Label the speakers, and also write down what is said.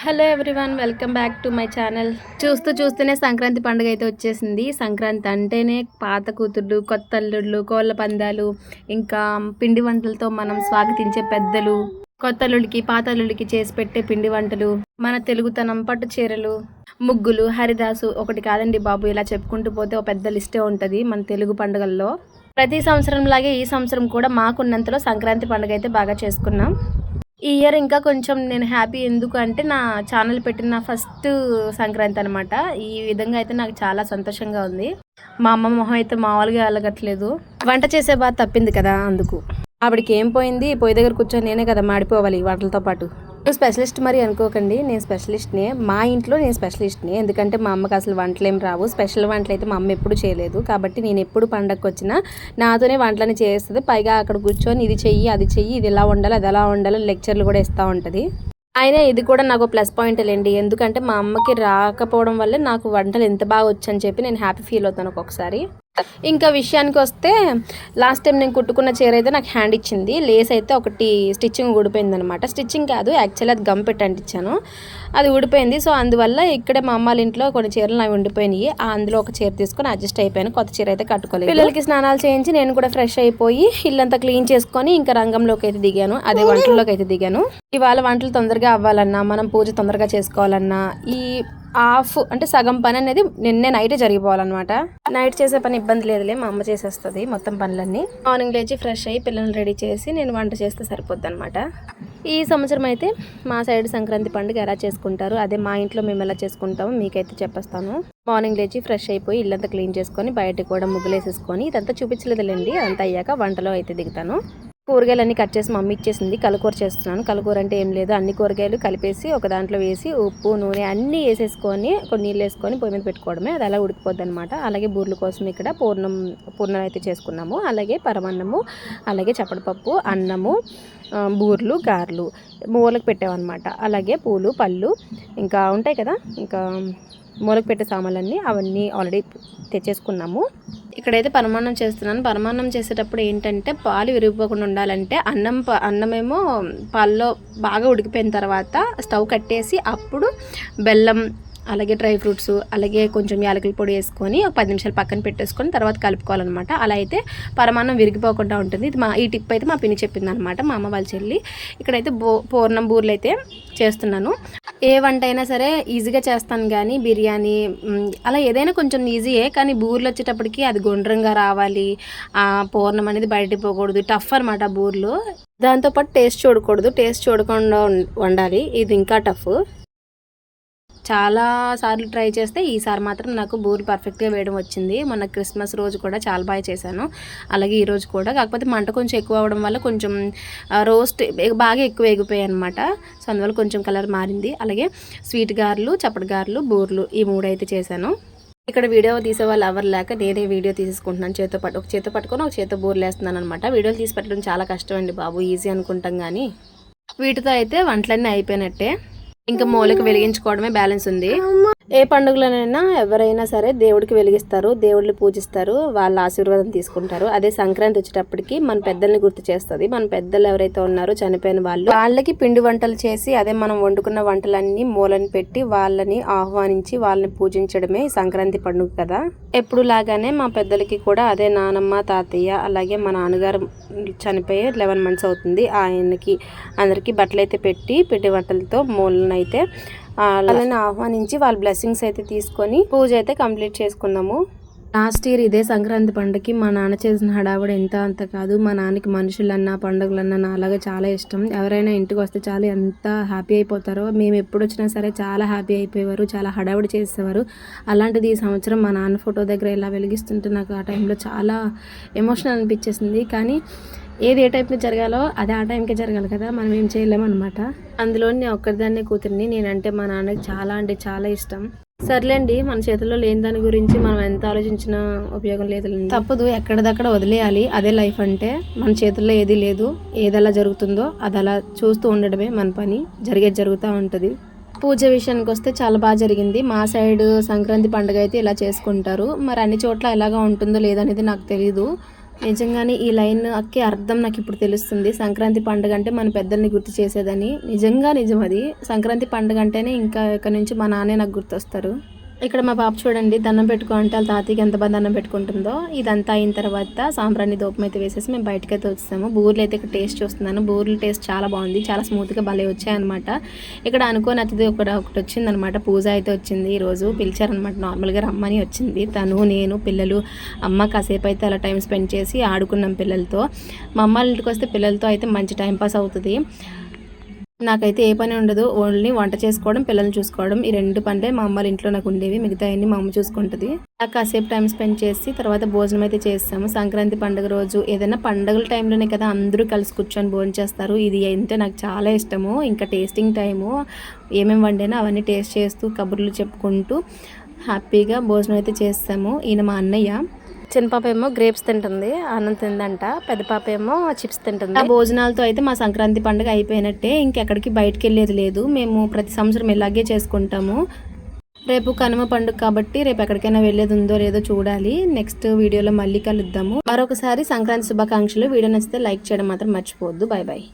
Speaker 1: Hello everyone, welcome back to my channel. చూస్తూనే సంక్రాంతి పండుగ అయితే వచ్చేసింది. సంక్రాంతి అంటేనే పాత కూతుర్లు, కొత్త అల్లుళ్ళు, కోళ్ళ పందాలు, ఇంకా పిండి వంటలతో మనం స్వాగతించే పెద్దలు, కొత్త అల్లుడికి పాత అల్లుడికి చేసి పెట్టే పిండి వంటలు, మన తెలుగుతనం, పట్టు చీరలు, ముగ్గులు, హరిదాసు, ఒకటి కాదండి బాబు, ఇలా చెప్పుకుంటూ పోతే ఒక పెద్ద లిస్టే ఉంటుంది మన తెలుగు పండుగల్లో. ప్రతి సంవత్సరం లాగే ఈ సంవత్సరం కూడా మాకున్నంతలో సంక్రాంతి పండుగ అయితే బాగా చేసుకున్నాం. ఈ ఇయర్ ఇంకా కొంచెం నేను హ్యాపీ, ఎందుకు అంటే నా ఛానల్ పెట్టిన ఫస్ట్ సంక్రాంతి అనమాట. ఈ విధంగా అయితే నాకు చాలా సంతోషంగా ఉంది. మా అమ్మ మొహం అయితే మామూలుగా అలగట్లేదు. వంట చేసే బాధ తప్పింది కదా, అందుకు. ఆవిడకి ఏం పోయింది, పొయ్యి దగ్గర కూర్చొని నేనే కదా మాడిపోవాలి వంటలతో పాటు. స్పెషలిస్ట్ మరి అనుకోకండి, నేను స్పెషలిస్ట్నే. మా ఇంట్లో నేను స్పెషలిస్ట్నే, ఎందుకంటే మా అమ్మకి అసలు వంటలు ఏం రావు. స్పెషల్ వంటలు అయితే మా అమ్మ ఎప్పుడు చేయలేదు, కాబట్టి నేను ఎప్పుడు పండగకి వచ్చినా నాతోనే వంటలని చేస్తుంది. పైగా అక్కడ కూర్చొని ఇది చెయ్యి, అది చెయ్యి, ఇది ఎలా వండాలి, అది ఎలా వండాలి లెక్చర్లు కూడా ఇస్తూ ఉంటుంది. అయినా ఇది కూడా నాకు ప్లస్ పాయింట్ లేండి, ఎందుకంటే మా అమ్మకి రాకపోవడం వల్లే నాకు వంటలు ఎంత బాగా వచ్చని చెప్పి నేను హ్యాపీ ఫీల్ అవుతాను ఒక్కొక్కసారి. ఇంకా విషయానికి వస్తే, లాస్ట్ టైం నేను కుట్టుకున్న చీర అయితే నాకు హ్యాండ్ ఇచ్చింది. లేస్ అయితే ఒకటి స్టిచ్చింగ్ ఊడిపోయింది అనమాట. స్టిచ్చింగ్ కాదు, యాక్చువల్లీ అది గమ్ పెట్టి అంటించాను, అది ఊడిపోయింది. సో అందువల్ల ఇక్కడే మా అమ్మాళ్ళ ఇంట్లో కొన్ని చీరలు నాకు ఉండిపోయినాయి. అందులో ఒక చీర తీసుకొని అడ్జస్ట్ అయిపోయాను. కొత్త చీర అయితే కట్టుకోలేదు. పిల్లలకి స్నానాలు చేయించి నేను కూడా ఫ్రెష్ అయిపోయి ఇల్లంతా క్లీన్ చేసుకొని ఇంకా రంగంలోకి అయితే దిగాను, అదే వంటల్లోకి అయితే దిగాను. ఇవాళ వంటలు తొందరగా అవ్వాలన్నా, మనం పూజ తొందరగా చేసుకోవాలన్నా, ఈ హాఫ్ అంటే సగం పని అనేది నిన్నే నైటే జరిగిపోవాలన్నమాట. నైట్ చేసే పని ఇబ్బంది లేదులే, మా అమ్మ చేసేస్తుంది మొత్తం పనులన్నీ. మార్నింగ్ లేచి ఫ్రెష్ అయ్యి పిల్లల్ని రెడీ చేసి నేను వంట చేస్తే సరిపోద్ది అనమాట. ఈ సంవత్సరం అయితే మా సైడ్ సంక్రాంతి పండుగ ఎలా చేసుకుంటారు, అదే మా ఇంట్లో మేము ఎలా చేసుకుంటామో మీకైతే చెప్పేస్తాను. మార్నింగ్ లేచి ఫ్రెష్ అయిపోయి ఇల్లంతా క్లీన్ చేసుకొని బయటకు కూడా ముగ్గులేసేసుకొని, ఇదంతా చూపించలేదులేండి, అదంతా అయ్యాక వంటలో అయితే దిగుతాను. కూరగాయలన్నీ కట్ చేసి మమ్మీ ఇచ్చేసింది. కలకూర చేస్తున్నాను. కలకూర అంటే ఏం లేదు, అన్ని కూరగాయలు కలిపేసి ఒక దాంట్లో వేసి ఉప్పు నూనె అన్నీ వేసేసుకొని కొన్ని నీళ్ళు వేసుకొని పొయ్యి మీద పెట్టుకోవడమే, అది అలా ఉడికిపోద్ది అనమాట. అలాగే బూర్ల కోసం ఇక్కడ పూర్ణం అయితే చేసుకున్నాము. అలాగే పరమాన్నము, అలాగే చప్పడపప్పు, అన్నము, బూర్లు, గారెలు మూలకు పెట్టామన్నమాట. అలాగే పూలు పళ్ళు ఇంకా ఉంటాయి కదా, ఇంకా మూలకు పెట్టే సామాన్లన్నీ అవన్నీ ఆల్రెడీ తెచ్చేసుకున్నాము. ఇక్కడైతే పరమాన్నం చేస్తున్నాను. పరమాన్నం చేసేటప్పుడు ఏంటంటే పాలు విరిగిపోకుండా ఉండాలంటే అన్నమేమో పాల్లో బాగా ఉడికిపోయిన తర్వాత స్టవ్ కట్టేసి అప్పుడు బెల్లం, అలాగే డ్రై ఫ్రూట్స్, అలాగే కొంచెం యాలకుల పొడి వేసుకొని ఒక 10 నిమిషాలు పక్కన పెట్టేసుకొని తర్వాత కలుపుకోవాలన్నమాట. అలా అయితే పరమాన్నం విరిగిపోకుండా ఉంటుంది. ఈ టిప్ అయితే మా పిన్ని చెప్పింది అనమాట, మా అమ్మ వాళ్ళ చెల్లి. ఇక్కడైతే పూర్ణం బూర్లు అయితే చేస్తున్నాను. ఏ వంట అయినా సరే ఈజీగా చేస్తాను, కానీ బిర్యానీ అలా ఏదైనా కొంచెం ఈజీయే, కానీ బూర్లు వచ్చేటప్పటికి అది గుండ్రంగా రావాలి, ఆ పూర్ణం అనేది బయటికి పోకూడదు, టఫ్ అనమాట బూర్లు. దాంతోపాటు టేస్ట్ చూడకూడదు, టేస్ట్ చూడకుండా వండాలి, ఇది ఇంకా టఫ్. చాలా సార్లు ట్రై చేస్తే ఈసారి మాత్రం నాకు బూరెలు పర్ఫెక్ట్గా వేయడం వచ్చింది. మొన్న క్రిస్మస్ రోజు కూడా చాలా బాగా చేశాను, అలాగే ఈరోజు కూడా. కాకపోతే మంట కొంచెం ఎక్కువ అవ్వడం వల్ల కొంచెం రోస్ట్ బాగా ఎక్కువ ఎగిపోయాయి అనమాట. సో అందువల్ల కొంచెం కలర్ మారింది. అలాగే స్వీట్ గారెలు, చప్పటి గారెలు, బూరెలు, ఈ 3 అయితే చేశాను. ఇక్కడ వీడియో తీసే వాళ్ళు ఎవరు లేక నేనే వీడియో తీసుకుంటున్నాను. ఒక చేతితో పట్టుకొని ఒక చేతితో బూరెలు వేస్తున్నాను అనమాట. వీడియోలు తీసి పెట్టడం చాలా కష్టం అండి బాబు, ఈజీ అనుకుంటాం కానీ వీటితో అయితే వంటలన్నీ అయిపోయినట్టే. ఇంకా మూలకి వెలిగించుకోవడమే బ్యాలెన్స్ ఉంది. ఏ పండుగలనైనా ఎవరైనా సరే దేవుడికి వెలిగిస్తారు, దేవుడిని పూజిస్తారు, వాళ్ళ ఆశీర్వాదం తీసుకుంటారు. అదే సంక్రాంతి వచ్చేటప్పటికి మన పెద్దల్ని గుర్తు చేస్తుంది. మన పెద్దలు ఎవరైతే ఉన్నారో చనిపోయిన వాళ్ళకి పిండి వంటలు చేసి, అదే మనం వండుకున్న వంటలన్నీ మూలని పెట్టి వాళ్ళని ఆహ్వానించి వాళ్ళని పూజించడమే సంక్రాంతి పండుగ కదా. ఎప్పుడు లాగానే మా పెద్దలకి కూడా అదే నానమ్మ, తాతయ్య, అలాగే మా నాన్నగారు చనిపోయి 11 months అవుతుంది. ఆయనకి అందరికీ బట్టలు అయితే పెట్టి పిండి వంటలతో మూలన అయితే వాళ్ళని ఆహ్వానించి వాళ్ళ బ్లెస్సింగ్స్ అయితే తీసుకొని పూజ అయితే కంప్లీట్ చేసుకున్నాము. లాస్ట్ ఇయర్ ఇదే సంక్రాంతి పండుగకి మా నాన్న చేసిన హడావుడి ఎంత అంత కాదు. మా నాన్నకి మనుషులన్నా పండుగలన్నా నాలాగా చాలా ఇష్టం. ఎవరైనా ఇంటికి వస్తే చాలా ఎంత హ్యాపీ అయిపోతారో. మేము ఎప్పుడు వచ్చినా సరే చాలా హ్యాపీ అయిపోయేవారు, చాలా హడావుడి చేసేవారు. అలాంటిది ఈ సంవత్సరం మా నాన్న ఫోటో దగ్గర ఇలా వెలిగిస్తుంటే నాకు ఆ టైంలో చాలా ఎమోషనల్ అనిపించేసింది. కానీ ఏది ఏ టైంలో జరగాలో అదే ఆ టైంకే జరగాలి కదా, మనం ఏం చేయలేమన్నమాట. అందులో నేను ఒక్కరిదాన్నే కూతుర్ని, నేనంటే మా నాన్నకి చాలా అంటే చాలా ఇష్టం. సర్లేండి, మన చేతుల్లో లేని దాని గురించి మనం ఎంత ఆలోచించినా ఉపయోగం లేదు, తప్పదు, ఎక్కడిదక్కడ వదిలేయాలి. అదే లైఫ్ అంటే. మన చేతుల్లో ఏది లేదు, ఏది అలా జరుగుతుందో అది అలా చూస్తూ ఉండడమే మన పని, జరిగేది జరుగుతూ ఉంటుంది. పూజ విషయానికి వస్తే చాలా బాగా జరిగింది. మా సైడ్ సంక్రాంతి పండుగ అయితే ఇలా చేసుకుంటారు, మరి అన్ని చోట్ల ఎలాగా ఉంటుందో లేదనేది నాకు తెలీదు. నిజంగానే ఈ లైన్ అక్కే అర్థం నాకు ఇప్పుడు తెలుస్తుంది. సంక్రాంతి పండుగ అంటే మన పెద్దల్ని గుర్తు చేసేదని. నిజంగా నిజం అది. సంక్రాంతి పండుగ అంటేనే ఇంకా ఇక్కడ నుంచి మా నాన్నే నాకు గుర్తొస్తారు. ఇక్కడ మా పాప చూడండి దండం పెట్టుకో అంటే వాళ్ళ తాతయ్యకి ఎంత బాగా దండం పెట్టుకుంటుందో. ఇదంతా అయిన తర్వాత సాంబ్రాణి దూపం అయితే వేసేసి మేము బయటకైతే వచ్చాము. బూరెలు అయితే ఇక్కడ టేస్ట్ చూస్తున్నాను. బూరెలు టేస్ట్ చాలా బాగుంది, చాలా స్మూత్గా భలే వచ్చాయన్నమాట. ఇక్కడ అనుకోని అతిథి ఒకటి వచ్చిందనమాట. పూజ అయితే వచ్చింది. ఈరోజు పిలిచారనమాట, నార్మల్గా రమ్మని వచ్చింది. తను, నేను, పిల్లలు, అమ్మ కాసేపు అయితే అలా టైం స్పెండ్ చేసి ఆడుకున్నాం పిల్లలతో. మా అమ్మ ఇంటికి వస్తే పిల్లలతో అయితే మంచి టైంపాస్ అవుతుంది. నాకైతే ఏ పని ఉండదు, ఓన్లీ వంట చేసుకోవడం, పిల్లల్ని చూసుకోవడం. ఈ 2 పనులే మా అమ్మ ఇంట్లో నాకు ఉండేవి. మిగతా అన్ని మా అమ్మ చూసుకుంటుంది. నాకు కాసేపు టైం స్పెండ్ చేసి తర్వాత భోజనం అయితే చేస్తాము. సంక్రాంతి పండుగ రోజు ఏదైనా పండుగల టైంలోనే కదా అందరూ కలిసి కూర్చొని భోజనం చేస్తారు. ఇది అంటే నాకు చాలా ఇష్టము. ఇంకా టేస్టింగ్ టైము, ఏమేమి వండినా అవన్నీ టేస్ట్ చేస్తూ కబుర్లు చెప్పుకుంటూ హ్యాపీగా భోజనం అయితే చేస్తాము. ఈయన మా అన్నయ్య. చిన్న పాప ఏమో గ్రేప్స్ తింటుంది, అన్నం తిందంట. పెద్ద పాప ఏమో చిప్స్ తింటుంది. ఆ భోజనాలతో అయితే మా సంక్రాంతి పండుగ అయిపోయినట్టే. ఇంకెక్కడికి బయటకు వెళ్ళేది లేదు. మేము ప్రతి సంవత్సరం ఇలాగే చేసుకుంటాము. రేపు కనుమ పండుగ కాబట్టి రేపు ఎక్కడికైనా వెళ్ళేది ఉందో లేదో చూడాలి. నెక్స్ట్ వీడియోలో మళ్ళీ కలుద్దాము. మరొకసారి సంక్రాంతి శుభాకాంక్షలు. వీడియో నచ్చితే లైక్ చేయడం మాత్రం మర్చిపోవద్దు. Bye bye.